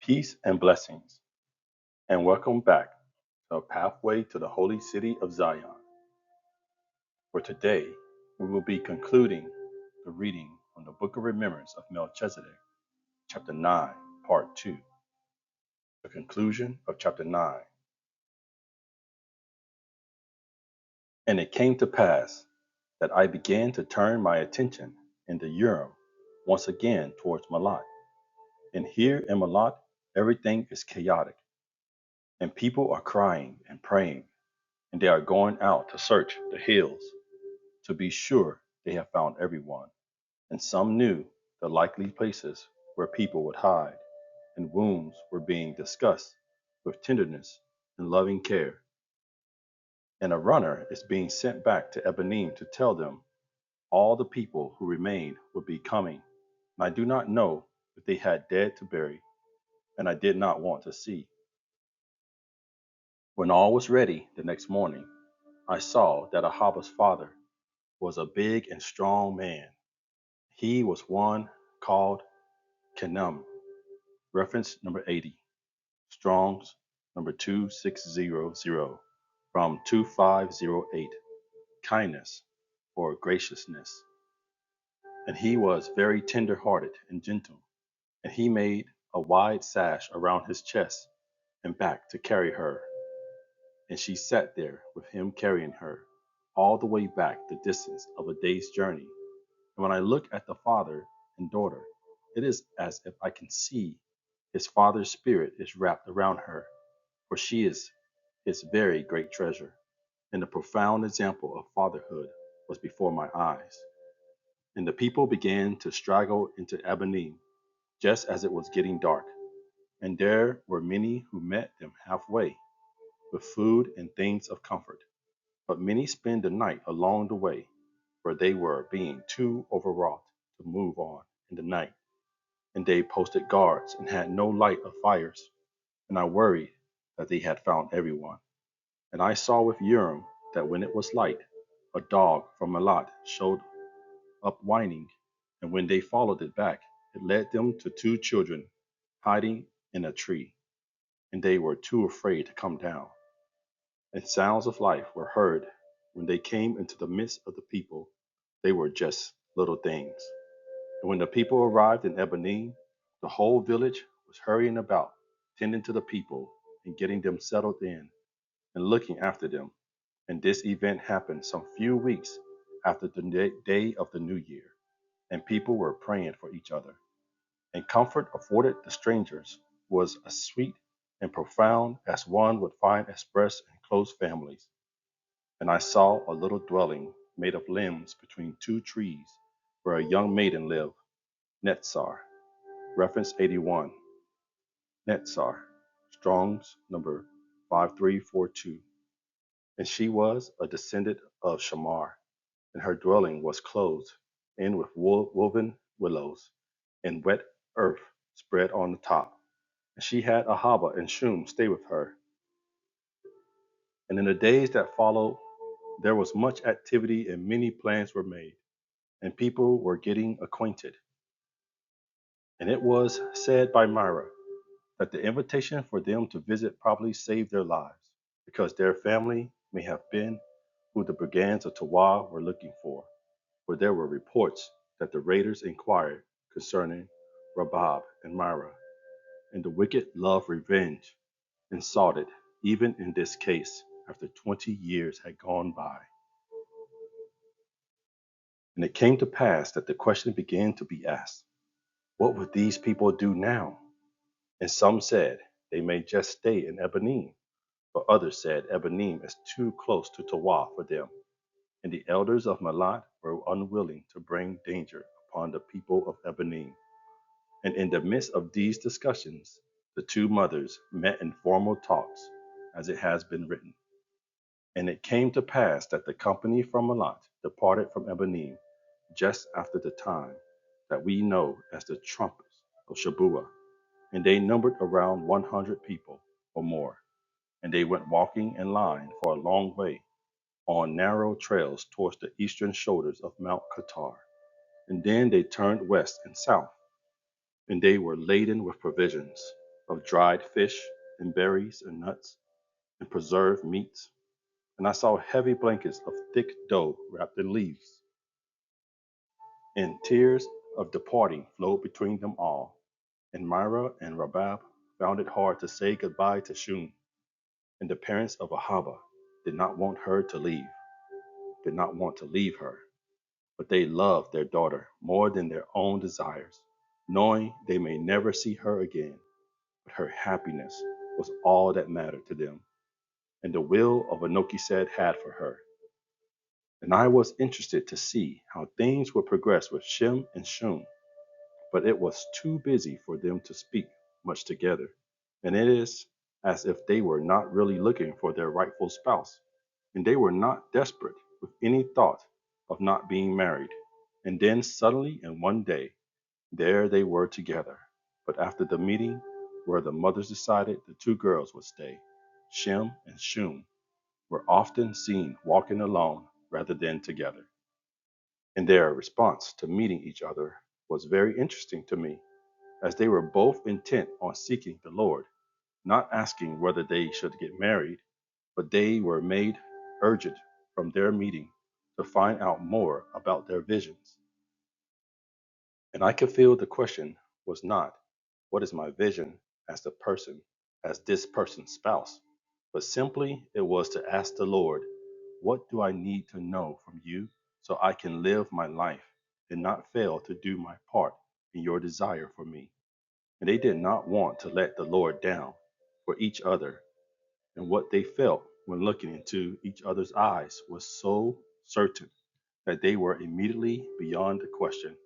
Peace and blessings, and welcome back to a pathway to the holy city of Zion. For today, we will be concluding the reading from the Book of Remembrance of Melchizedek, chapter 9, part 2. The conclusion of chapter 9. And it came to pass that I began to turn my attention in the Urim once again towards Malat. And here in Malat, everything is chaotic, and people are crying and praying, and they are going out to search the hills to be sure they have found everyone. And some knew the likely places where people would hide, and wounds were being discussed with tenderness and loving care. And a runner is being sent back to Ebenim to tell them all the people who remained would be coming. And I do not know if they had dead to bury, and I did not want to see. When all was ready the next morning, I saw that Ahaba's father was a big and strong man. He was one called Kenum, reference number 80, Strong's number 2600 from 2508, kindness or graciousness. And he was very tender hearted and gentle, and he made a wide sash around his chest and back to carry her. And she sat there with him carrying her all the way back the distance of a day's journey. And when I look at the father and daughter, it is as if I can see his father's spirit is wrapped around her, for she is his very great treasure. And the profound example of fatherhood was before my eyes. And the people began to straggle into Abanim just as it was getting dark. And there were many who met them halfway with food and things of comfort. But many spent the night along the way, for they were being too overwrought to move on in the night. And they posted guards and had no light of fires. And I worried that they had found everyone. And I saw with Urim that when it was light, a dog from Elat showed up whining. And when they followed it back, it led them to two children hiding in a tree. And they were too afraid to come down. And sounds of life were heard when they came into the midst of the people. They were just little things. And when the people arrived in Ebenim, the whole village was hurrying about, tending to the people and getting them settled in and looking after them. And this event happened some few weeks after the day of the new year, and people were praying for each other. And comfort afforded the strangers was as sweet and profound as one would find expressed in close families. And I saw a little dwelling made of limbs between two trees where a young maiden lived, Netzar, reference 81, Netzar, Strong's number 5342. And she was a descendant of Shamar, and her dwelling was closed in with woven willows and wet earth spread on the top. And she had Ahaba and Shum stay with her. And in the days that followed, there was much activity and many plans were made, and people were getting acquainted. And it was said by Myra that the invitation for them to visit probably saved their lives, because their family may have been who the brigands of Tawa were looking for there were reports that the raiders inquired concerning Rabab and Myra, and the wicked loved revenge and sought it, even in this case, after 20 years had gone by. And it came to pass that the question began to be asked, what would these people do now? And some said, they may just stay in Ebenim. But others said, Ebenim is too close to Tawa for them. And the elders of Malat were unwilling to bring danger upon the people of Ebenim. And in the midst of these discussions, the two mothers met in formal talks, as it has been written. And it came to pass that the company from Malat departed from Ebenim just after the time that we know as the trumpets of Shabuah, and they numbered around 100 people or more, and they went walking in line for a long way on narrow trails towards the eastern shoulders of Mount Qatar, and then they turned west and south, and they were laden with provisions. of dried fish and berries and nuts and preserved meats. And I saw heavy blankets of thick dough wrapped in leaves, and tears of departing flowed between them all. And Myra and Rabab found it hard to say goodbye to Shun, and the parents of Ahava did not want her to leave, did not want to leave her, but they loved their daughter more than their own desires, knowing they may never see her again. But her happiness was all that mattered to them, and the will of Melchizedek had for her. And I was interested to see how things would progress with Shem and Shun, but it was too busy for them to speak much together. And it is as if they were not really looking for their rightful spouse, and they were not desperate with any thought of not being married. And then suddenly, in one day, there they were together. But after the meeting where the mothers decided the two girls would stay, Shem and Shum were often seen walking alone rather than together. And their response to meeting each other was very interesting to me, as they were both intent on seeking the Lord, not asking whether they should get married, but they were made urgent from their meeting to find out more about their visions. And I could feel the question was not, what is my vision as the person, as this person's spouse? But simply it was to ask the Lord, what do I need to know from you so I can live my life and not fail to do my part in your desire for me? And they did not want to let the Lord down for each other. And what they felt when looking into each other's eyes was so certain that they were immediately beyond the question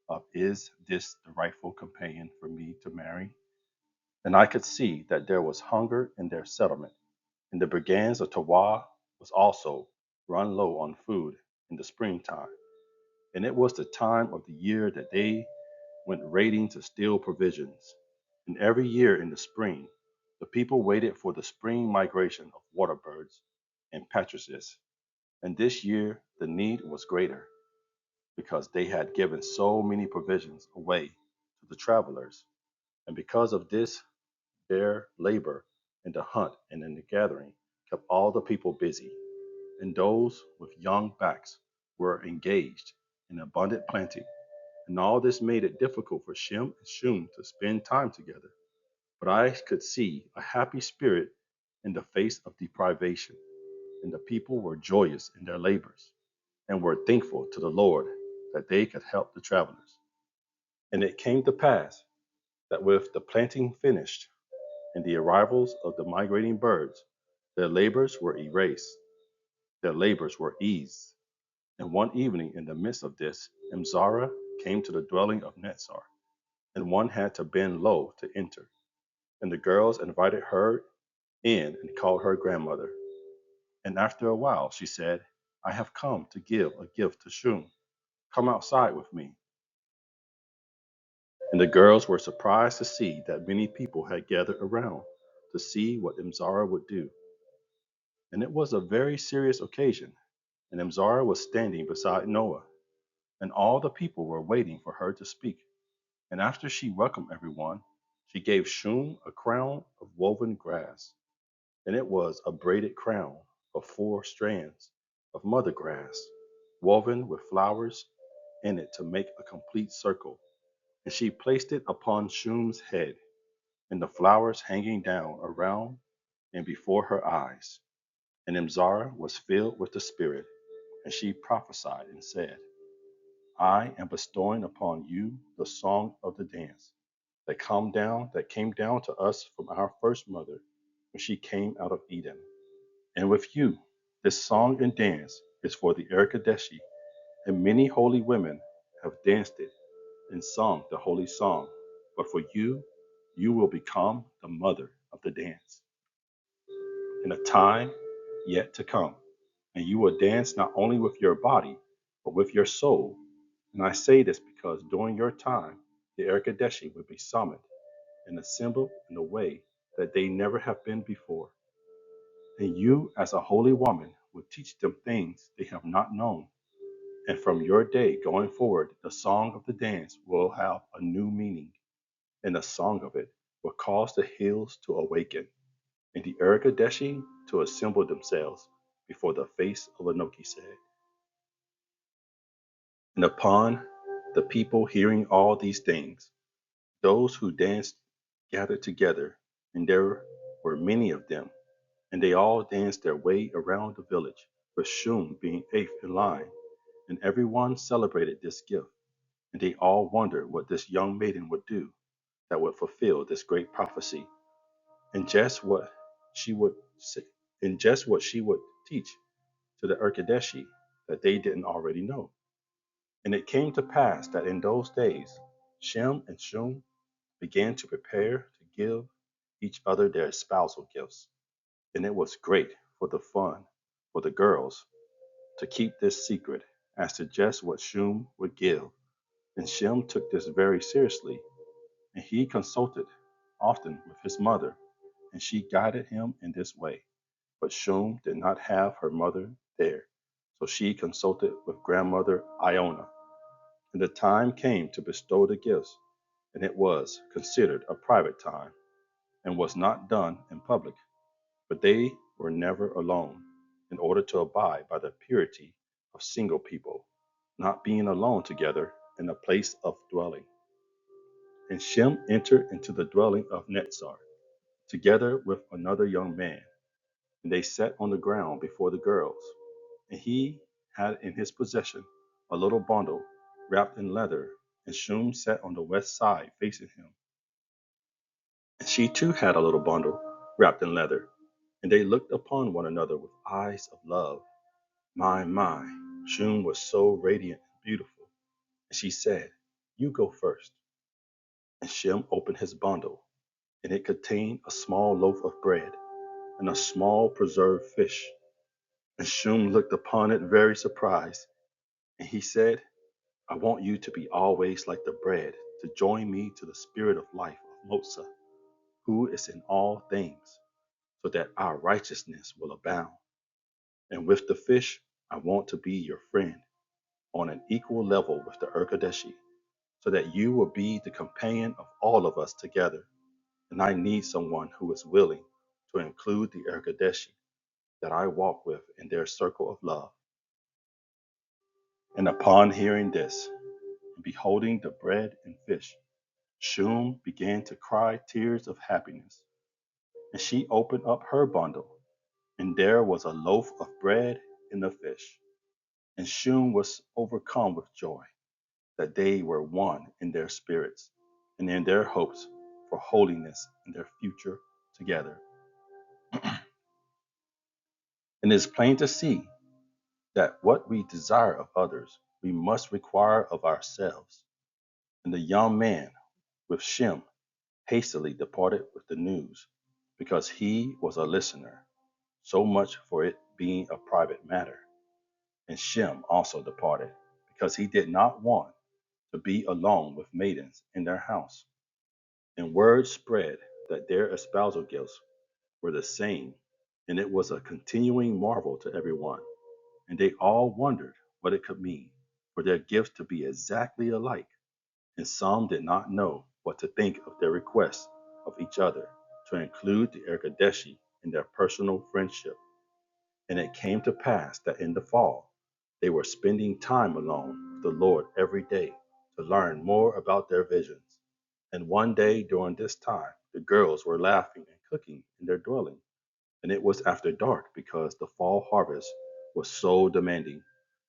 of, is this the rightful companion for me to marry? And I could see that there was hunger in their settlement, and the brigands of Tawa was also run low on food in the springtime. And it was the time of the year that they went raiding to steal provisions. And every year in the spring, the people waited for the spring migration of water birds and partridges. And this year, the need was greater because they had given so many provisions away to the travelers. And because of this, their labor in the hunt and in the gathering kept all the people busy. And those with young backs were engaged in abundant planting. And all this made it difficult for Shem and Shum to spend time together. But I could see a happy spirit in the face of deprivation, and the people were joyous in their labors, and were thankful to the Lord that they could help the travelers. And it came to pass that with the planting finished and the arrivals of the migrating birds, their labors were erased, their labors were eased. And one evening in the midst of this, Imzara came to the dwelling of Netzar, and one had to bend low to enter. And the girls invited her in and called her grandmother. And after a while, she said, I have come to give a gift to Shum. Come outside with me. And the girls were surprised to see that many people had gathered around to see what Imzara would do. And it was a very serious occasion, and Imzara was standing beside Noah, and all the people were waiting for her to speak. And after she welcomed everyone, she gave Shum a crown of woven grass, and it was a braided crown of 4 strands of mother grass, woven with flowers in it to make a complete circle. And she placed it upon Shum's head, and the flowers hanging down around and before her eyes. And Imzara was filled with the Spirit, and she prophesied and said, I am bestowing upon you the song of the dance that came down to us from our first mother when she came out of Eden. And with you, this song and dance is for the Eerkodeshiy, and many holy women have danced it and sung the holy song. But for you, you will become the mother of the dance in a time yet to come. And you will dance not only with your body, but with your soul. And I say this because during your time, the Eerkodeshiy will be summoned and assembled in a way that they never have been before. And you, as a holy woman, will teach them things they have not known. And from your day going forward, the song of the dance will have a new meaning in the song of it. will cause the hills to awaken, and the Eerkodeshiy to assemble themselves before the face of Melchizedek. And upon the people hearing all these things, those who danced gathered together, and there were many of them, and they all danced their way around the village, with Shum being eighth in line, and everyone celebrated this gift. And they all wondered what this young maiden would do that would fulfill this great prophecy, and just what she would say, and just what she would teach to the Erkadeshi that they didn't already know. And it came to pass that in those days Shem and Shum began to prepare to give each other their espousal gifts. And it was great for the fun for the girls to keep this secret as to just what Shum would give. And Shem took this very seriously, and he consulted often with his mother, and she guided him in this way. But Shum did not have her mother there, so she consulted with grandmother Iona. And the time came to bestow the gifts, and it was considered a private time, and was not done in public. But they were never alone, in order to abide by the purity of single people, not being alone together in a place of dwelling. And Shem entered into the dwelling of Netzar, together with another young man, and they sat on the ground before the girls. And he had in his possession a little bundle wrapped in leather, and Shum sat on the west side facing him. And she too had a little bundle wrapped in leather, and they looked upon one another with eyes of love. My, Shum was so radiant and beautiful. And she said, "You go first." And Shem opened his bundle, and it contained a small loaf of bread and a small preserved fish. And Shum looked upon it very surprised, and he said, "I want you to be always like the bread, to join me to the spirit of life of Motsa, who is in all things, so that our righteousness will abound. And with the fish, I want to be your friend, on an equal level with the Urkadeshi, so that you will be the companion of all of us together. And I need someone who is willing to include the Urkadeshi that I walk with in their circle of love." And upon hearing this, and beholding the bread and fish, Shum began to cry tears of happiness. And she opened up her bundle, and there was a loaf of bread and a fish. And Shum was overcome with joy that they were one in their spirits and in their hopes for holiness in their future together. And it is plain to see that what we desire of others, we must require of ourselves. And the young man with Shem hastily departed with the news, because he was a listener, so much for it being a private matter. And Shem also departed, because he did not want to be alone with maidens in their house. And word spread that their espousal gifts were the same, and it was a continuing marvel to everyone. And they all wondered what it could mean, for their gifts to be exactly alike. And some did not know what to think of their requests of each other to include the Erkadeshi in their personal friendship. And it came to pass that in the fall, they were spending time alone with the Lord every day to learn more about their visions. And one day during this time, the girls were laughing and cooking in their dwelling. And it was after dark, because the fall harvest was so demanding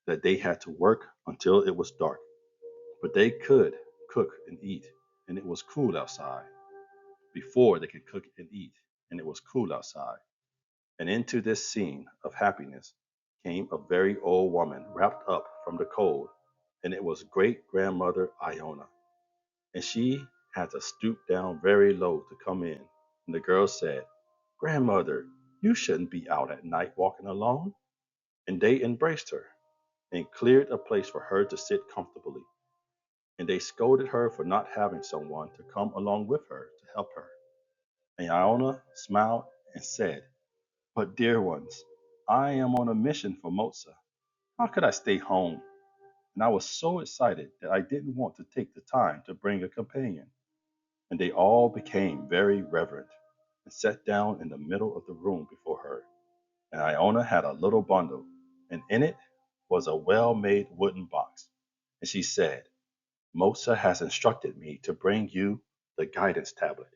that they had to work until it was dark. But they could cook and eat, and it was cool outside. Before they could cook and eat, and it was cool outside. And into this scene of happiness came a very old woman wrapped up from the cold, and it was great grandmother Iona. And she had to stoop down very low to come in. And the girl said, "Grandmother, you shouldn't be out at night walking alone." And they embraced her and cleared a place for her to sit comfortably. And they scolded her for not having someone to come along with her to help her. And Iona smiled and said, "But dear ones, I am on a mission for Motsa. How could I stay home?" And I was so excited that I didn't want to take the time to bring a companion. And they all became very reverent and sat down in the middle of the room before her. And Iona had a little bundle, and in it was a well made wooden box. And she said, Mosa has instructed me to bring you the guidance tablet.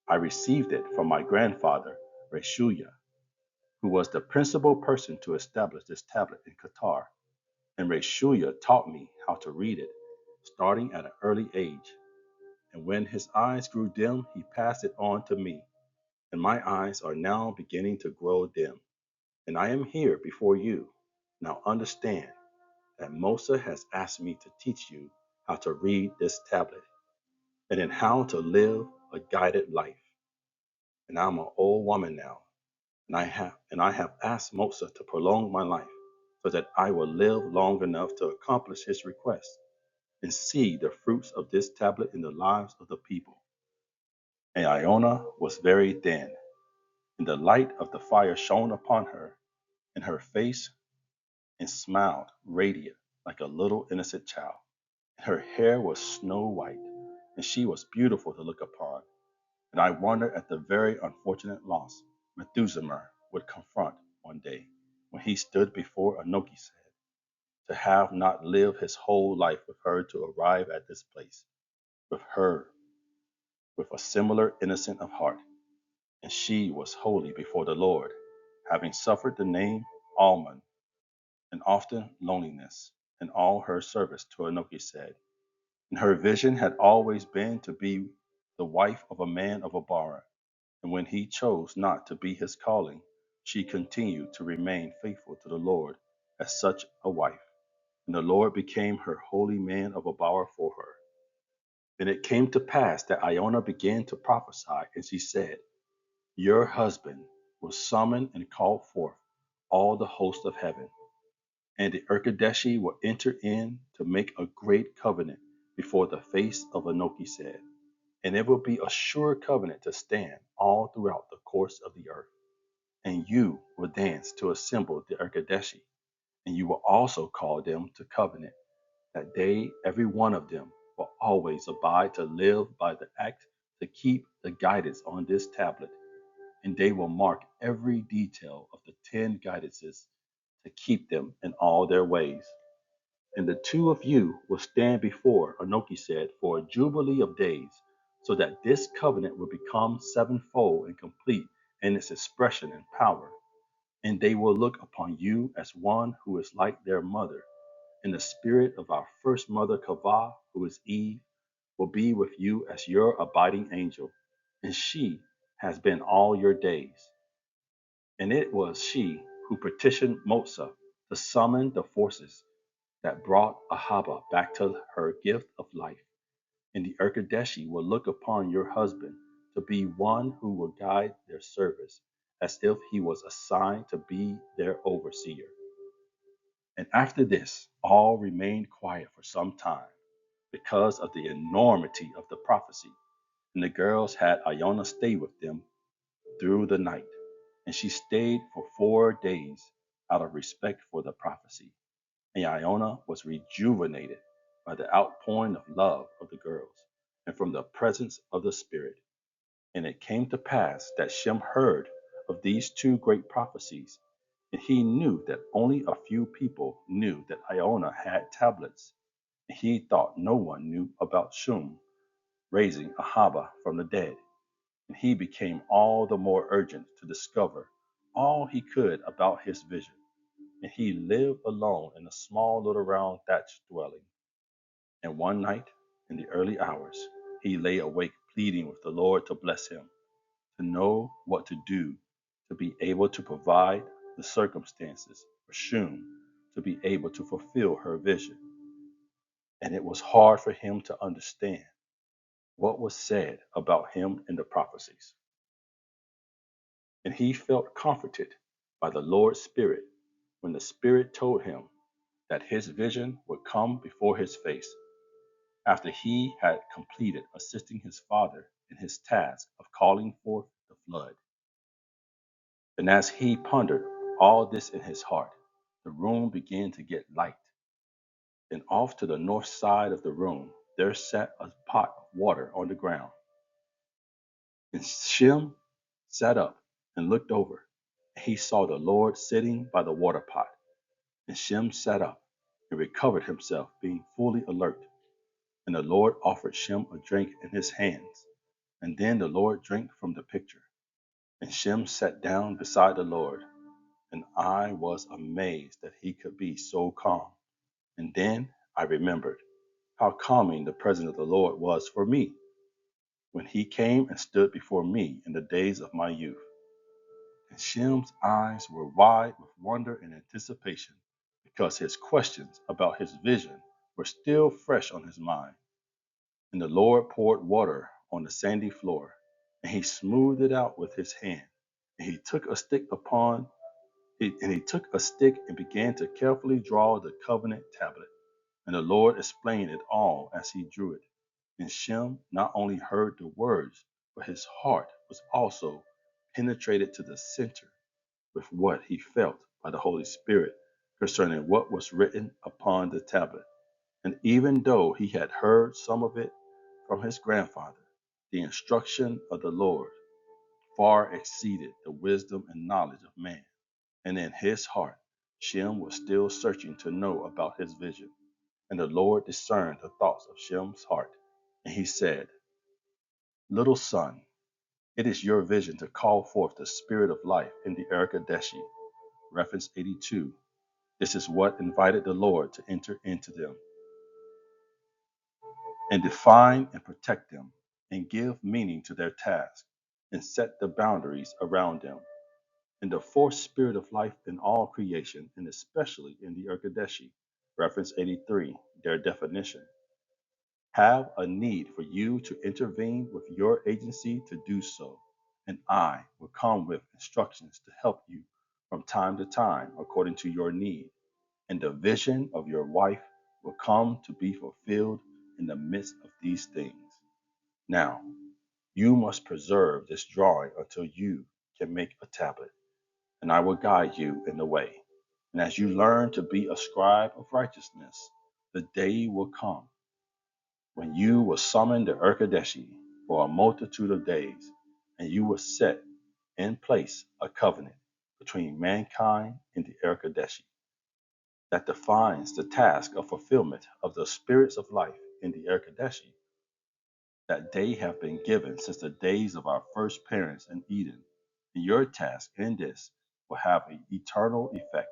I received it from my grandfather, Reshuya, who was the principal person to establish this tablet in Qatar. And Reshuya taught me how to read it, starting at an early age. And when his eyes grew dim, he passed it on to me. And my eyes are now beginning to grow dim. And I am here before you. Now understand that Mosa has asked me to teach you how to read this tablet and in how to live a guided life. And I'm an old woman now, and I have asked Mosa to prolong my life so that I will live long enough to accomplish his request and see the fruits of this tablet in the lives of the people. And Iona was very thin, and the light of the fire shone upon her, and her face and smiled radiant like a little innocent child. And her hair was snow white, and she was beautiful to look upon. And I wondered at the very unfortunate loss Methuselah would confront one day when he stood before Anoki, to have not lived his whole life with her to arrive at this place, with her, with a similar innocent of heart. And she was holy before the Lord, having suffered the name almond and often loneliness in all her service to Anoki. And her vision had always been to be the wife of a man of Abara. And when he chose not to be his calling, she continued to remain faithful to the Lord as such a wife. And the Lord became her holy man of Abara for her. And it came to pass that Iona began to prophesy, and she said, Your husband will summon and call forth all the host of heaven, and the Eerkodeshiy will enter in to make a great covenant before the face of Anoki, and it will be a sure covenant to stand all throughout the course of the earth. And you will dance to assemble the Eerkodeshiy, and you will also call them to covenant, that they, every one of them, will always abide to live by the act to keep the guidance on this tablet, and they will mark every detail of the 10 guidances to keep them in all their ways. And the two of you will stand before, Anoki, for a jubilee of days, so that this covenant will become sevenfold and complete in its expression and power. And they will look upon you as one who is like their mother. And the spirit of our first mother, Kavah, who is Eve, will be with you as your abiding angel. And she has been all your days. And it was she who petitioned Motsa to summon the forces that brought Ahaba back to her gift of life. And the Erkadeshi will look upon your husband to be one who will guide their service, as if he was assigned to be their overseer. And after this, all remained quiet for some time because of the enormity of the prophecy. And the girls had Iona stay with them through the night. And she stayed for 4 days out of respect for the prophecy. And Iona was rejuvenated by the outpouring of love of the girls and from the presence of the Spirit. And it came to pass that Shem heard of these two great prophecies, and he knew that only a few people knew that Iona had tablets. And he thought no one knew about Shum raising Ahaba from the dead. And he became all the more urgent to discover all he could about his vision. And he lived alone in a small little round thatched dwelling. And one night, in the early hours, he lay awake pleading with the Lord to bless him, to know what to do, to be able to provide the circumstances for Shun to be able to fulfill her vision. And it was hard for him to understand what was said about him in the prophecies. And he felt comforted by the Lord's Spirit when the Spirit told him that his vision would come before his face after he had completed assisting his father in his task of calling forth the flood. And as he pondered all this in his heart, the room began to get light. And off to the north side of the room, there sat a pot of water on the ground. And Shem sat up and looked over, and he saw the Lord sitting by the water pot. And Shem sat up and recovered himself, being fully alert. And the Lord offered Shem a drink in his hands. And then the Lord drank from the pitcher. And Shem sat down beside the Lord, and I was amazed that he could be so calm. And then I remembered how calming the presence of the Lord was for me when he came and stood before me in the days of my youth. And Shem's eyes were wide with wonder and anticipation because his questions about his vision were still fresh on his mind. And the Lord poured water on the sandy floor, and he smoothed it out with his hand. And he took a stick and began to carefully draw the covenant tablet. And the Lord explained it all as he drew it. And Shem not only heard the words, but his heart was also penetrated to the center with what he felt by the Holy Spirit concerning what was written upon the tablet. And even though he had heard some of it from his grandfather, the instruction of the Lord far exceeded the wisdom and knowledge of man. And in his heart, Shem was still searching to know about his vision. And the Lord discerned the thoughts of Shem's heart. And he said, Little son, it is your vision to call forth the spirit of life in the Eerkodeshiy. Reference 82. This is what invited the Lord to enter into them and define and protect them and give meaning to their task and set the boundaries around them. And the fourth spirit of life in all creation, and especially in the Eerkodeshiy. Reference 83, their definition. Have a need for you to intervene with your agency to do so, and I will come with instructions to help you from time to time according to your need, and the vision of your wife will come to be fulfilled in the midst of these things. Now, you must preserve this drawing until you can make a tablet, and I will guide you in the way. And as you learn to be a scribe of righteousness, the day will come when you will summon the Eerkodeshiy for a multitude of days, and you will set in place a covenant between mankind and the Eerkodeshiy that defines the task of fulfillment of the spirits of life in the Eerkodeshiy that they have been given since the days of our first parents in Eden. And your task in this will have an eternal effect.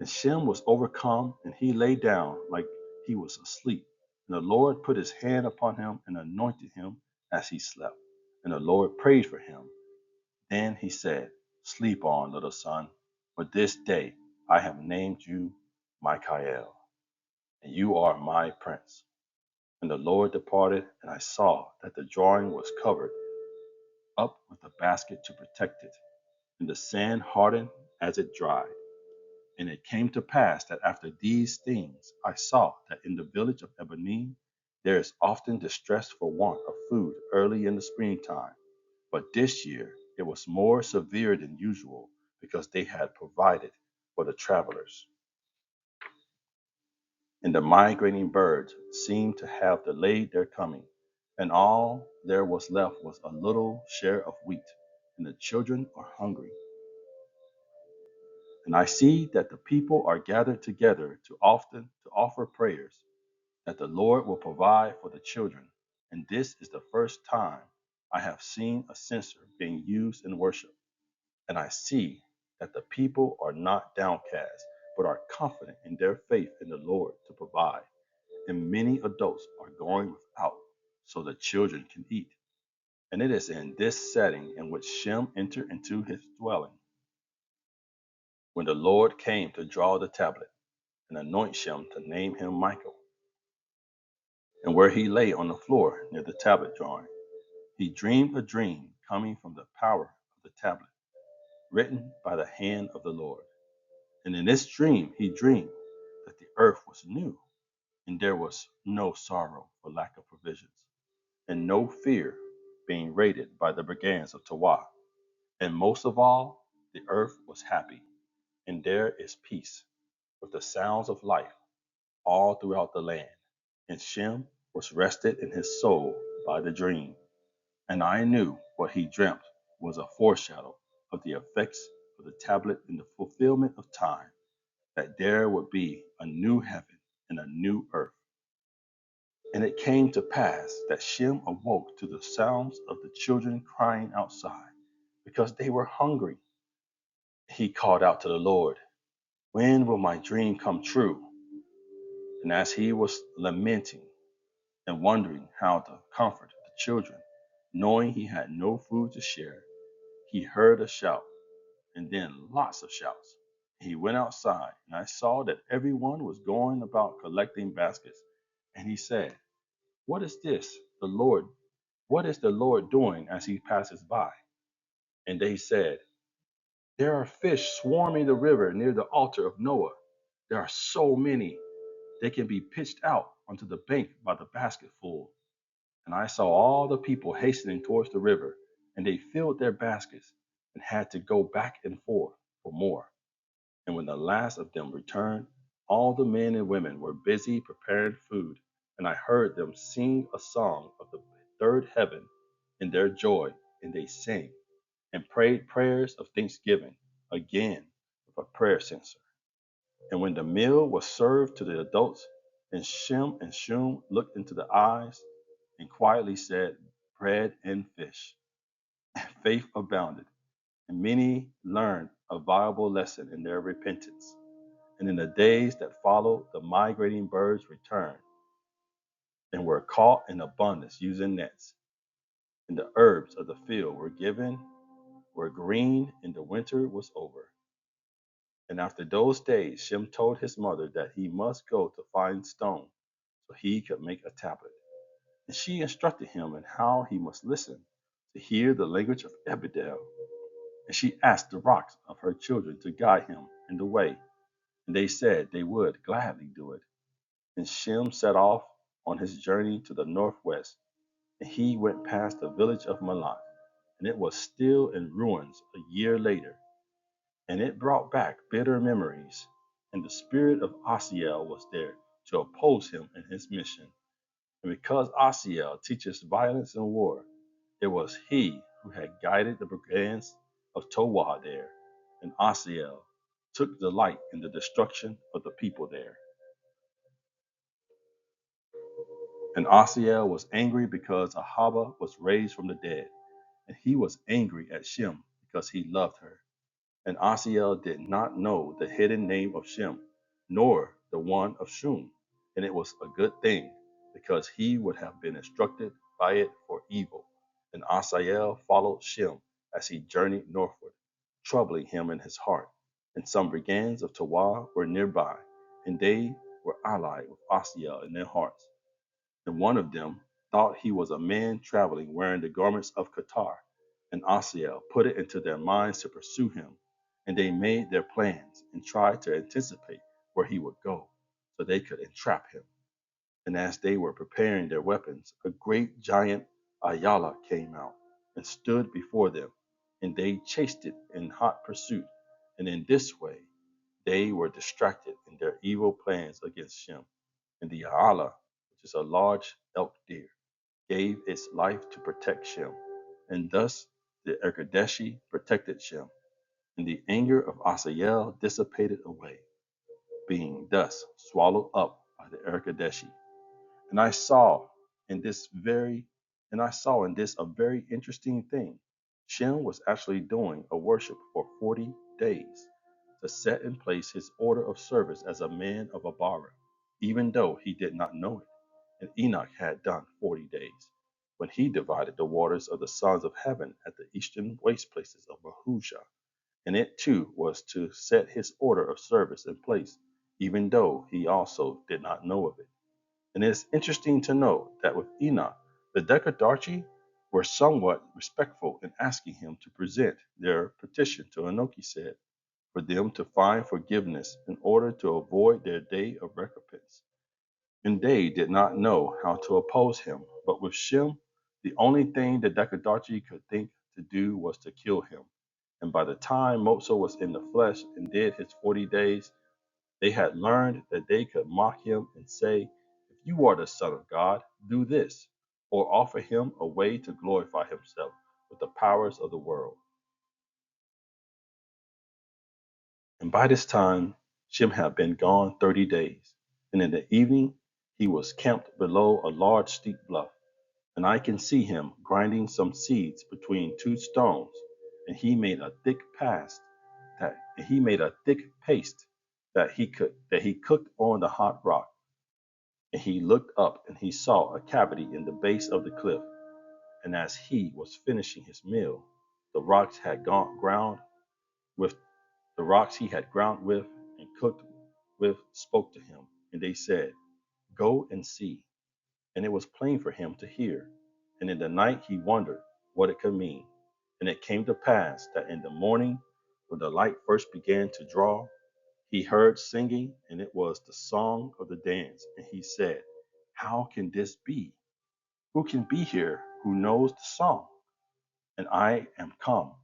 And Shem was overcome, and he lay down like he was asleep. And the Lord put his hand upon him and anointed him as he slept. And the Lord prayed for him. Then he said, Sleep on, little son, for this day I have named you Michael, and you are my prince. And the Lord departed, and I saw that the drawing was covered up with a basket to protect it, and the sand hardened as it dried. And it came to pass that after these things I saw that in the village of Ebenim there is often distress for want of food early in the springtime. But this year it was more severe than usual because they had provided for the travelers. And the migrating birds seemed to have delayed their coming, and all there was left was a little share of wheat, and the children are hungry. And I see that the people are gathered together to offer prayers, that the Lord will provide for the children. And this is the first time I have seen a censer being used in worship. And I see that the people are not downcast, but are confident in their faith in the Lord to provide. And many adults are going without so the children can eat. And it is in this setting in which Shem entered into his dwelling when the Lord came to draw the tablet and anoint Shem to name him Michael. And where he lay on the floor near the tablet drawing, he dreamed a dream coming from the power of the tablet, written by the hand of the Lord. And in this dream he dreamed that the earth was new, and there was no sorrow for lack of provisions, and no fear being raided by the brigands of Tawa. And most of all, the earth was happy, and there is peace, with the sounds of life all throughout the land. And Shem was rested in his soul by the dream. And I knew what he dreamt was a foreshadow of the effects of the tablet in the fulfillment of time, that there would be a new heaven and a new earth. And it came to pass that Shem awoke to the sounds of the children crying outside, because they were hungry. He called out to the Lord, "When will my dream come true?" And as he was lamenting and wondering how to comfort the children, knowing he had no food to share, he heard a shout, and then lots of shouts. He went outside, and I saw that everyone was going about collecting baskets. And he said, "What is this, the Lord? What is the Lord doing as he passes by?" And they said, "There are fish swarming the river near the altar of Noah. There are so many, they can be pitched out onto the bank by the basketful." And I saw all the people hastening towards the river, and they filled their baskets and had to go back and forth for more. And when the last of them returned, all the men and women were busy preparing food, and I heard them sing a song of the third heaven in their joy, and they sang and prayed prayers of thanksgiving again with a prayer censer. And when the meal was served to the adults, and Shem and Shum looked into the eyes and quietly said, "Bread and fish." Faith abounded, and many learned a valuable lesson in their repentance. And in the days that followed, the migrating birds returned and were caught in abundance using nets. And the herbs of the field were green, and the winter was over. And after those days, Shem told his mother that he must go to find stone so he could make a tablet. And she instructed him in how he must listen to hear the language of Ebedel. And she asked the rocks of her children to guide him in the way. And they said they would gladly do it. And Shem set off on his journey to the northwest. And he went past the village of Malak, and it was still in ruins a year later. And it brought back bitter memories. And the spirit of Asiel was there to oppose him in his mission. And because Asiel teaches violence and war, it was he who had guided the brigands of Towah there. And Asiel took delight in the destruction of the people there. And Asiel was angry because Ahava was raised from the dead. And he was angry at Shem because he loved her. And Asiel did not know the hidden name of Shem, nor the one of Shum. And it was a good thing, because he would have been instructed by it for evil. And Asiel followed Shem as he journeyed northward, troubling him in his heart. And some brigands of Tawah were nearby, and they were allied with Asiel in their hearts. And one of them thought he was a man traveling wearing the garments of Qatar. And Asiel put it into their minds to pursue him. And they made their plans and tried to anticipate where he would go so they could entrap him. And as they were preparing their weapons, a great giant Ayala came out and stood before them. And they chased it in hot pursuit. And in this way, they were distracted in their evil plans against Shem. And the Ayala, which is a large elk deer, gave its life to protect Shem. And thus the Eerkodeshiy protected Shem. And the anger of Asael dissipated away, being thus swallowed up by the Eerkodeshiy. And I saw in this very and I saw in this a very interesting thing. Shem was actually doing a worship for 40 days to set in place his order of service as a man of Abara, even though he did not know it. And Enoch had done 40 days when he divided the waters of the sons of heaven at the eastern waste places of Mahujah. And it too was to set his order of service in place, even though he also did not know of it. And it's interesting to note that with Enoch, the Decadarchi were somewhat respectful in asking him to present their petition to Enoch, said, for them to find forgiveness in order to avoid their day of recompense. And they did not know how to oppose him. But with Shem, the only thing the Decadarchi could think to do was to kill him. And by the time Motso was in the flesh and did his 40 days, they had learned that they could mock him and say, "If you are the Son of God, do this, or offer him a way to glorify himself with the powers of the world. And by this time, Shem had been gone 30 days. And in the evening, he was camped below a large steep bluff. And I can see him grinding some seeds between two stones. And he made a thick paste that he cooked on the hot rock. And he looked up and he saw a cavity in the base of the cliff. And as he was finishing his meal, the rocks had gone ground with the rocks he had ground with and cooked with spoke to him, and they said, "Go and see." And it was plain for him to hear. And in the night he wondered what it could mean. And it came to pass that in the morning, when the light first began to draw, he heard singing, and it was the song of the dance. And he said, "How can this be? Who can be here who knows the song?" And I am come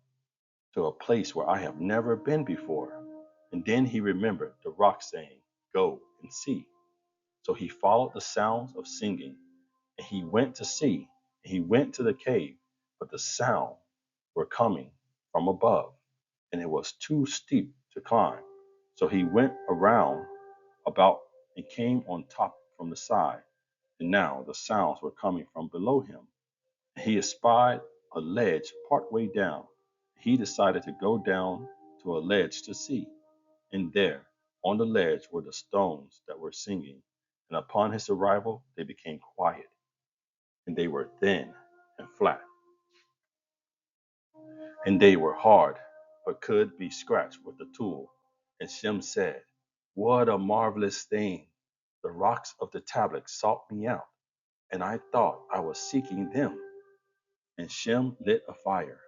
to a place where I have never been before. And then he remembered the rock saying, "Go and see." So he followed the sounds of singing, and he went to see. And he went to the cave, but the sound were coming from above, and it was too steep to climb. So he went around about and came on top from the side, and now the sounds were coming from below him. He espied a ledge part way down. He decided to go down to a ledge to see. And there, on the ledge, were the stones that were singing. And upon his arrival, they became quiet, and they were thin and flat, and they were hard, but could be scratched with a tool. And Shem said, "What a marvelous thing! The rocks of the tablet sought me out, and I thought I was seeking them." And Shem lit a fire,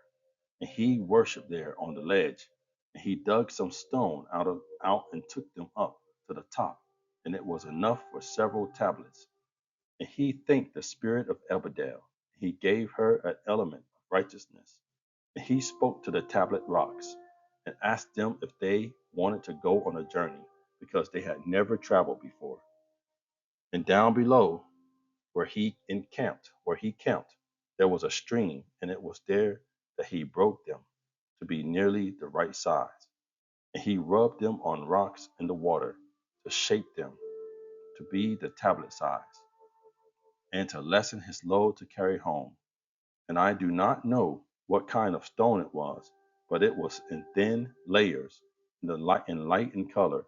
and he worshipped there on the ledge. And he dug some stone out and took them up to the top, and it was enough for several tablets. And he thanked the spirit of Ebedel. He gave her an element of righteousness. And he spoke to the tablet rocks and asked them if they wanted to go on a journey, because they had never traveled before. And down below, where he camped, there was a stream, and it was there that he broke them to be nearly the right size. And he rubbed them on rocks in the water to shape them to be the tablet size, and to lessen his load to carry home. And I do not know what kind of stone it was, but it was in thin layers, light in color.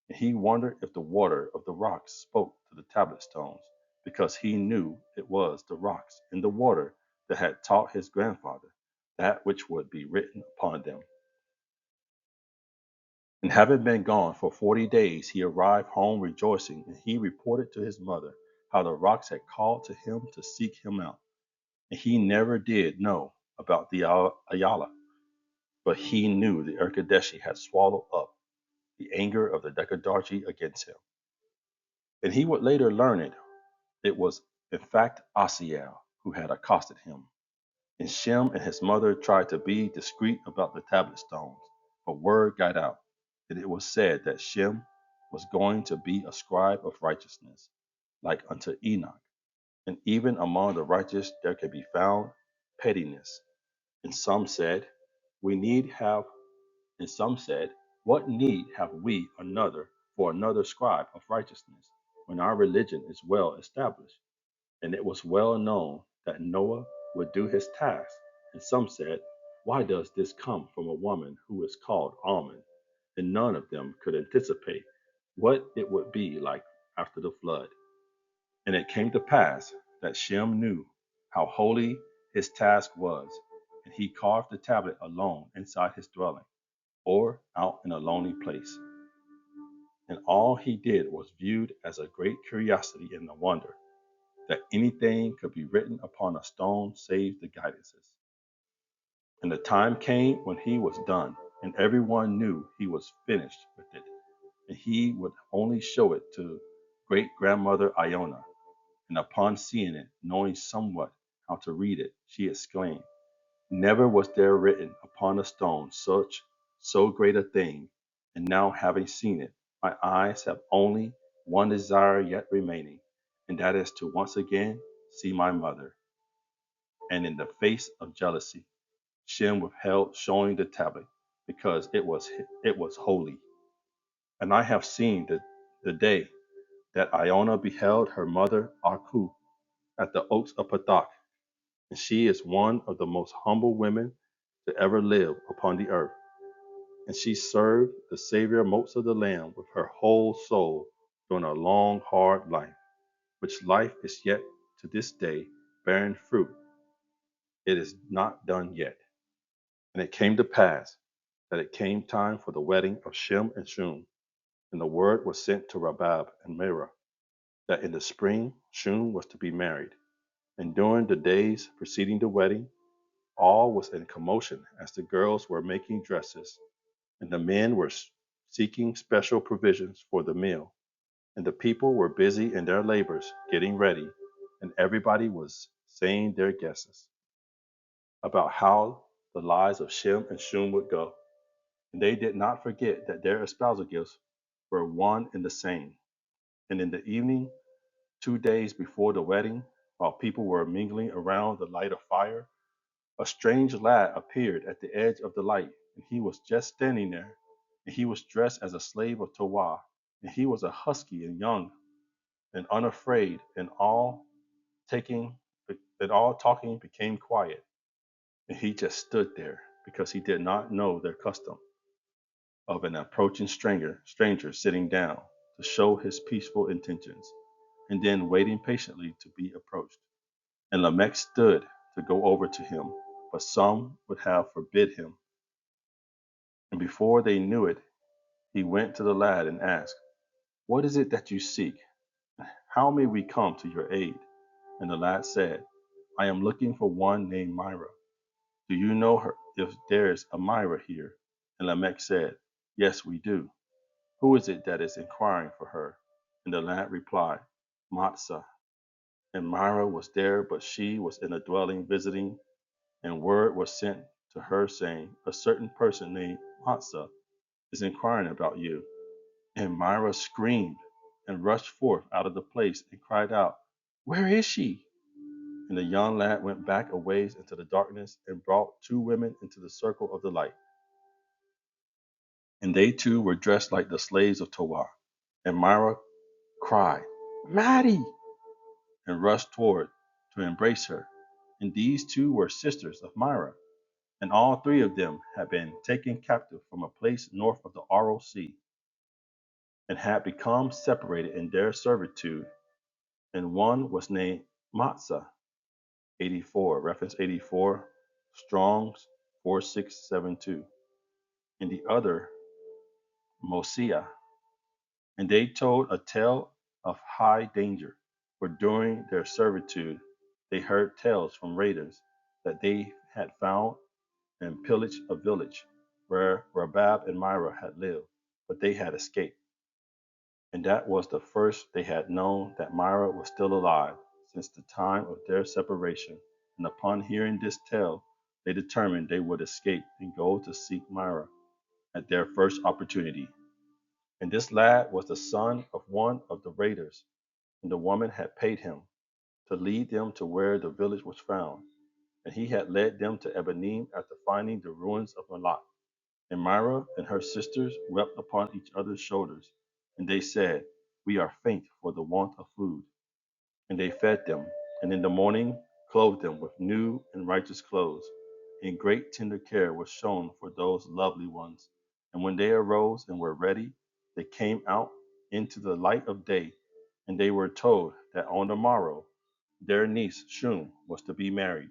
And he wondered if the water of the rocks spoke to the tablet stones, because he knew it was the rocks in the water that had taught his grandfather that which would be written upon them. And having been gone for 40 days, he arrived home rejoicing, and he reported to his mother how the rocks had called to him to seek him out. And he never did know about the Ayala, but he knew the Eerkodeshiy had swallowed up the anger of the Decadachi against him. And he would later learn it was in fact Asiel who had accosted him. And Shem and his mother tried to be discreet about the tablet stones, but word got out, and it was said that Shem was going to be a scribe of righteousness, like unto Enoch. And even among the righteous there could be found pettiness. And some said, We need have, and some said, What need have we another scribe of righteousness, when our religion is well established? And it was well known that Noah would do his task. And some said, Why does this come from a woman who is called Almond? And none of them could anticipate what it would be like after the flood. And it came to pass that Shem knew how holy his task was, and he carved the tablet alone inside his dwelling, or out in a lonely place. And all he did was viewed as a great curiosity and a wonder that anything could be written upon a stone save the guidances. And the time came when he was done, and everyone knew he was finished with it, and he would only show it to great grandmother Iona. And upon seeing it, knowing somewhat how to read it, she exclaimed, Never was there written upon a stone so great a thing, and now having seen it, my eyes have only one desire yet remaining, and that is to once again see my mother. And in the face of jealousy, Shem withheld showing the tablet because it was holy. And I have seen the day that Iona beheld her mother Aku at the oaks of Pathak, and she is one of the most humble women to ever live upon the earth. And she served the Savior most of the land with her whole soul during a long, hard life, which life is yet to this day bearing fruit. It is not done yet. And it came to pass that it came time for the wedding of Shem and Shum, and the word was sent to Rabab and Merah that in the spring Shum was to be married. And during the days preceding the wedding, all was in commotion as the girls were making dresses, and the men were seeking special provisions for the meal, and the people were busy in their labors getting ready, and everybody was saying their guesses about how the lives of Shem and Shum would go. And they did not forget that their espousal gifts were one and the same. And in the evening, 2 days before the wedding, while people were mingling around the light of fire, a strange lad appeared at the edge of the light, and he was just standing there. And he was dressed as a slave of Towah, and he was a husky and young and unafraid, taking and all talking became quiet. And he just stood there because he did not know their custom of an approaching stranger sitting down to show his peaceful intentions, and then waiting patiently to be approached. And Lamech stood to go over to him, but some would have forbid him. And before they knew it, he went to the lad and asked, "What is it that you seek? How may we come to your aid?" And the lad said, "I am looking for one named Myra. Do you know her if there's a Myra here?" And Lamech said, "Yes, we do. Who is it that is inquiring for her?" And the lad replied, "Matzah." And Myra was there, but she was in a dwelling visiting, and word was sent to her saying, "A certain person named Matzah is inquiring about you." And Myra screamed and rushed forth out of the place and cried out, "Where is she?" And the young lad went back a ways into the darkness and brought two women into the circle of the light. And they too were dressed like the slaves of Towah. And Myra cried, "Maddie!" and rushed toward to embrace her. And these two were sisters of Myra, and all three of them had been taken captive from a place north of the Aral Sea, and had become separated in their servitude. And one was named Matzah, 84, reference 84, Strong's 4672, and the other Mosiah. And they told a tale of high danger, for during their servitude they heard tales from raiders that they had found and pillaged a village where Rabab and Myra had lived, but they had escaped. And that was the first they had known that Myra was still alive since the time of their separation. And upon hearing this tale, they determined they would escape and go to seek Myra at their first opportunity. And this lad was the son of one of the raiders, and the woman had paid him to lead them to where the village was found. And he had led them to Ebenim after finding the ruins of Malak. And Myra and her sisters wept upon each other's shoulders, and they said, "We are faint for the want of food." And they fed them, and in the morning clothed them with new and righteous clothes. And great tender care was shown for those lovely ones. And when they arose and were ready, they came out into the light of day, and they were told that on the morrow their niece Shum was to be married,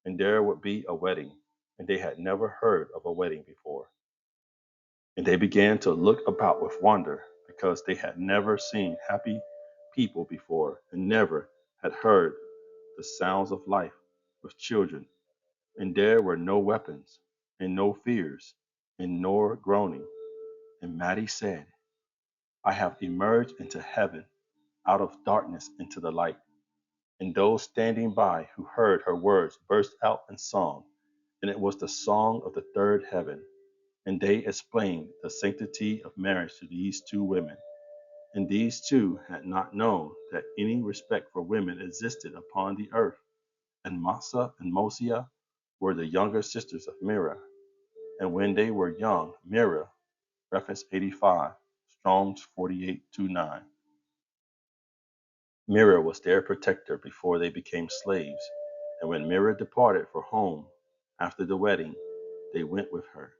and there would be a wedding, and they had never heard of a wedding before. And they began to look about with wonder, because they had never seen happy people before, and never had heard the sounds of life with children. And there were no weapons, and no fears, and nor groaning. And Maddie said, "I have emerged into heaven, out of darkness into the light." And those standing by who heard her words burst out in song, and it was the song of the third heaven. And they explained the sanctity of marriage to these two women. And these two had not known that any respect for women existed upon the earth. And Massa and Mosia were the younger sisters of Mira. And when they were young, Mira, reference 85, Strong's 4829. Mira was their protector before they became slaves. And when Mira departed for home after the wedding, they went with her.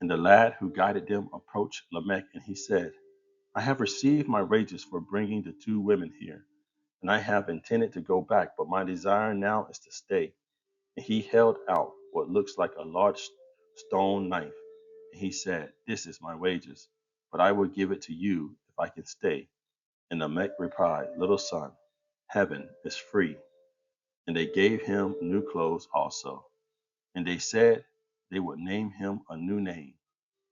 And the lad who guided them approached Lamech, and he said, I have received my wages for bringing the two women here, and I have intended to go back, but my desire now is to stay. And he held out what looks like a large stone knife. And he said, This is my wages, but I will give it to you if I can stay. And Lamech replied, Little son, heaven is free. And they gave him new clothes also. And they said they would name him a new name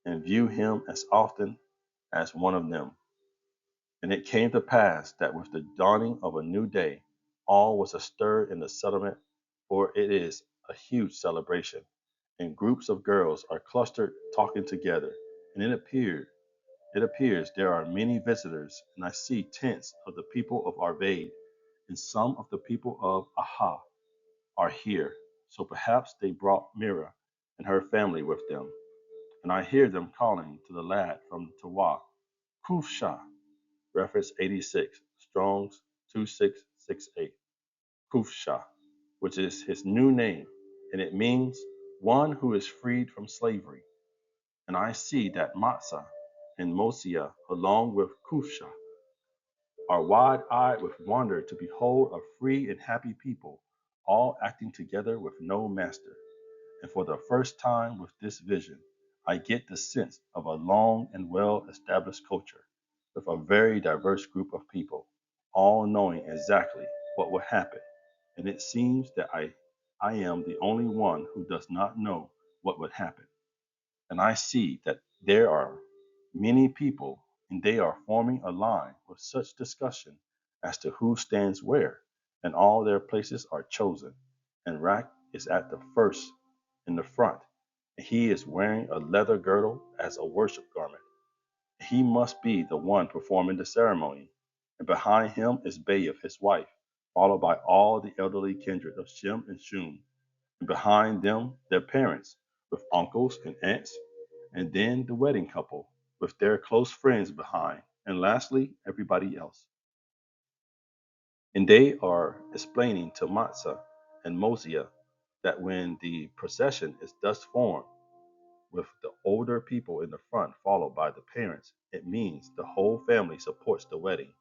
and view him as often as one of them. And it came to pass that with the dawning of a new day, all was astir in the settlement, for it is a huge celebration, and groups of girls are clustered talking together. And it appears there are many visitors, and I see tents of the people of Arvade, and some of the people of Aha are here. So perhaps they brought Mira and her family with them. And I hear them calling to the lad from Tawa, Kufsha, reference 86, Strong's 2668, Kufsha, which is his new name, and it means one who is freed from slavery. And I see that Matzah and Mosia, along with Kufsha, are wide eyed with wonder to behold a free and happy people, all acting together with no master. And for the first time with this vision, I get the sense of a long and well established culture with a very diverse group of people, all knowing exactly what will happen. And it seems that I am the only one who does not know what would happen. And I see that there are many people, and they are forming a line with such discussion as to who stands where, and all their places are chosen. And Rak is at the first in the front, and he is wearing a leather girdle as a worship garment. He must be the one performing the ceremony. And behind him is Bayef, his wife, followed by all the elderly kindred of Shem and Shum, and behind them their parents, with uncles and aunts, and then the wedding couple, with their close friends behind, and lastly, everybody else. And they are explaining to Matzah and Mosiah that when the procession is thus formed, with the older people in the front followed by the parents, it means the whole family supports the wedding.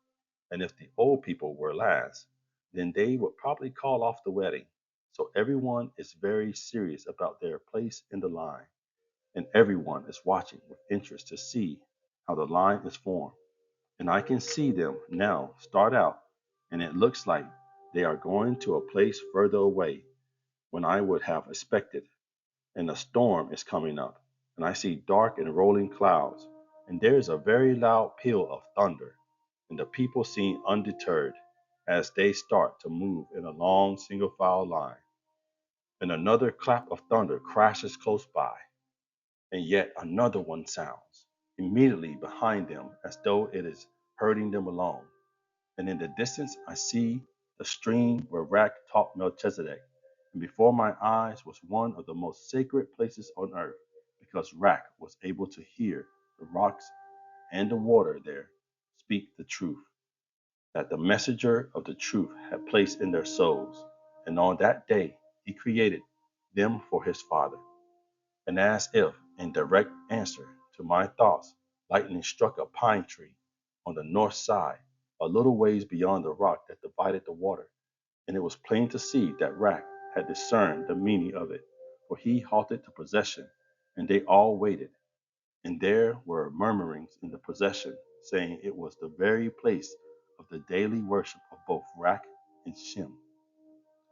And if the old people were last, then they would probably call off the wedding. So everyone is very serious about their place in the line, and everyone is watching with interest to see how the line is formed. And I can see them now start out, and it looks like they are going to a place further away when I would have expected. And a storm is coming up, and I see dark and rolling clouds, and there is a very loud peal of thunder, and the people seem undeterred as they start to move in a long single file line. And another clap of thunder crashes close by, and yet another one sounds immediately behind them as though it is hurrying them along. And in the distance, I see the stream where Rak taught Melchizedek. And before my eyes was one of the most sacred places on earth, because Rak was able to hear the rocks and the water there speak the truth that the messenger of the truth had placed in their souls. And on that day, he created them for his father. And as if in direct answer to my thoughts, lightning struck a pine tree on the north side, a little ways beyond the rock that divided the water. And it was plain to see that Rak had discerned the meaning of it, for he halted the procession, and they all waited. And there were murmurings in the procession, saying it was the very place of the daily worship of both Rak and Shem.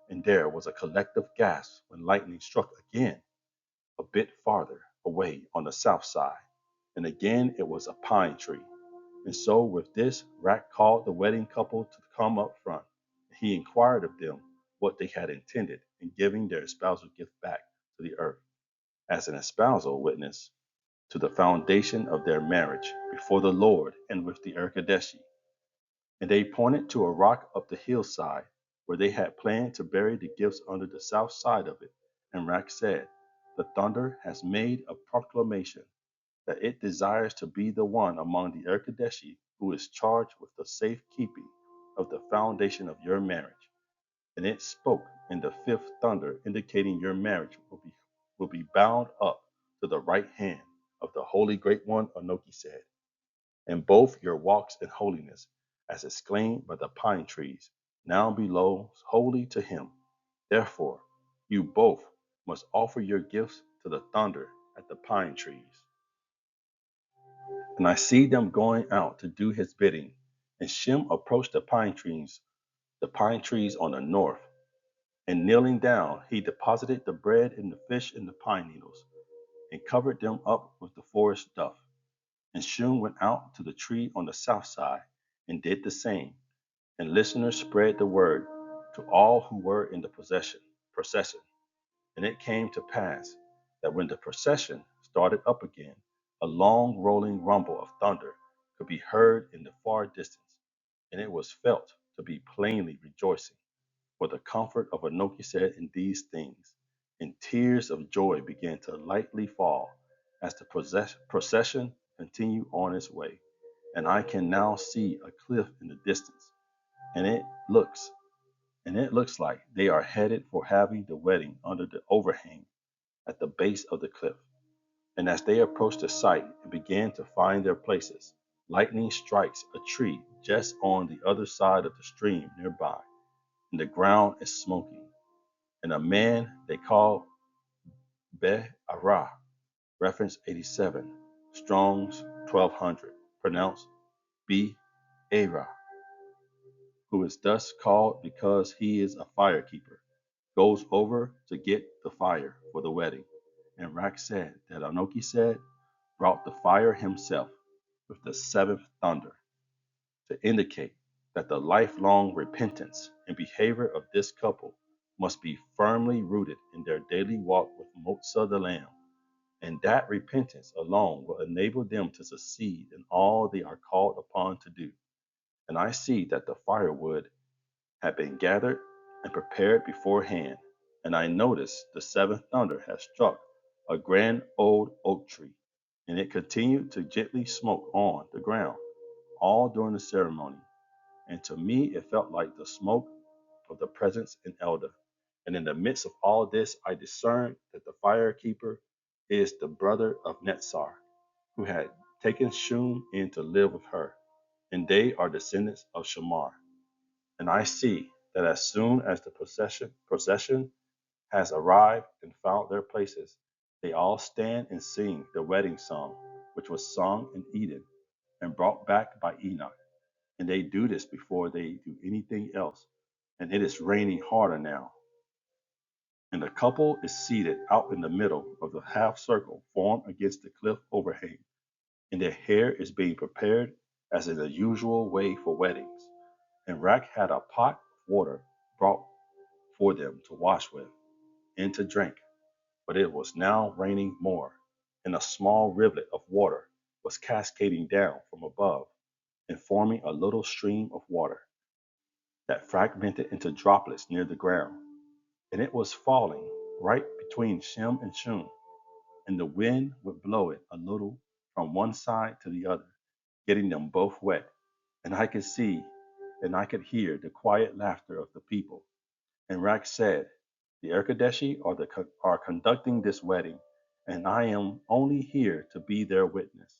And there was a collective gasp when lightning struck again a bit farther away on the south side, and again it was a pine tree. And so with this, Rak called the wedding couple to come up front. He inquired of them what they had intended in giving their espousal gift back to the earth, as an espousal witness to the foundation of their marriage, before the Lord and with the Eerkodeshiy. And they pointed to a rock up the hillside where they had planned to bury the gifts under the south side of it. And Rak said, "The thunder has made a proclamation that it desires to be the one among the Eerkodeshiy who is charged with the safekeeping of the foundation of your marriage." And it spoke in the fifth thunder, indicating your marriage will be bound up to the right hand of the Holy Great One, Anoki said, and both your walks in holiness, as exclaimed by the pine trees, now belongs wholly to him. Therefore, you both must offer your gifts to the thunder at the pine trees. And I see them going out to do his bidding. And Shem approached the pine trees on the north, and kneeling down, he deposited the bread and the fish in the pine needles, and covered them up with the forest duff. And Shun went out to the tree on the south side, and did the same. And listeners spread the word to all who were in the procession. And it came to pass that when the procession started up again, a long rolling rumble of thunder could be heard in the far distance, and it was felt to be plainly rejoicing. For the comfort of Anoki said in these things, and tears of joy began to lightly fall as the procession continued on its way. And I can now see a cliff in the distance, and it looks like they are headed for having the wedding under the overhang at the base of the cliff. And as they approached the site and began to find their places, lightning strikes a tree just on the other side of the stream nearby, and the ground is smoking. And a man they call Be-Arah, reference 87, Strong's 1200, pronounced Be-Arah, who is thus called because he is a firekeeper, goes over to get the fire for the wedding. And Rak said that Anoki said brought the fire himself with the seventh thunder to indicate that the lifelong repentance and behavior of this couple must be firmly rooted in their daily walk with Motsa the Lamb, and that repentance alone will enable them to succeed in all they are called upon to do. And I see that the firewood had been gathered and prepared beforehand, and I noticed the seventh thunder had struck a grand old oak tree, and it continued to gently smoke on the ground all during the ceremony. And to me, it felt like the smoke of the presence in elder. And in the midst of all this, I discerned that the firekeeper is the brother of Netzar, who had taken Shum in to live with her, and they are descendants of Shamar. And I see that as soon as the procession has arrived and found their places, they all stand and sing the wedding song, which was sung in Eden and brought back by Enoch. And they do this before they do anything else. And it is raining harder now. And the couple is seated out in the middle of the half circle formed against the cliff overhang, and their hair is being prepared as in the usual way for weddings. And Rak had a pot of water brought for them to wash with and to drink. But it was now raining more, and a small rivulet of water was cascading down from above and forming a little stream of water that fragmented into droplets near the ground. And it was falling right between Shem and Shum, and the wind would blow it a little from one side to the other, getting them both wet. And I could see and I could hear the quiet laughter of the people. And Rak said, "The Eerkodeshiy are conducting this wedding, and I am only here to be their witness."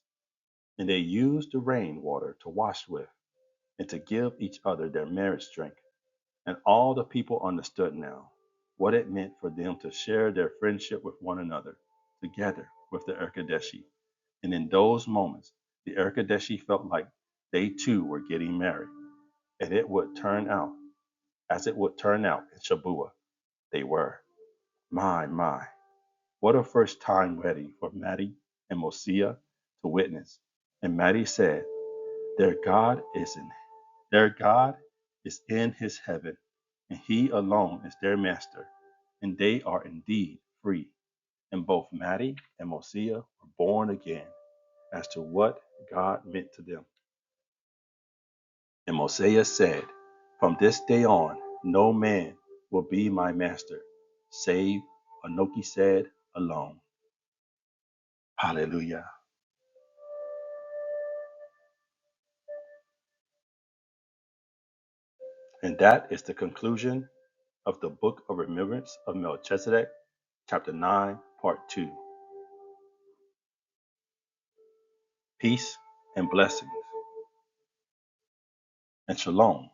And they used the rain water to wash with and to give each other their marriage drink. And all the people understood now what it meant for them to share their friendship with one another, together with the Eerkodeshiy. And in those moments, the Eerkodeshiy felt like they too were getting married, and it would turn out, as it would turn out in Shabua, they were. My, what a first time wedding for Maddie and Mosia to witness. And Maddie said, Their God is in their God is in his heaven, and he alone is their master, and they are indeed free. And both Maddie and Mosia were born again, as to what God meant to them. And Mosiah said, "From this day on, no man will be my master, save Anoki said alone." Hallelujah. And that is the conclusion of the Book of Remembrance of Melchizedek, chapter 9, part 2. Peace and blessings and shalom.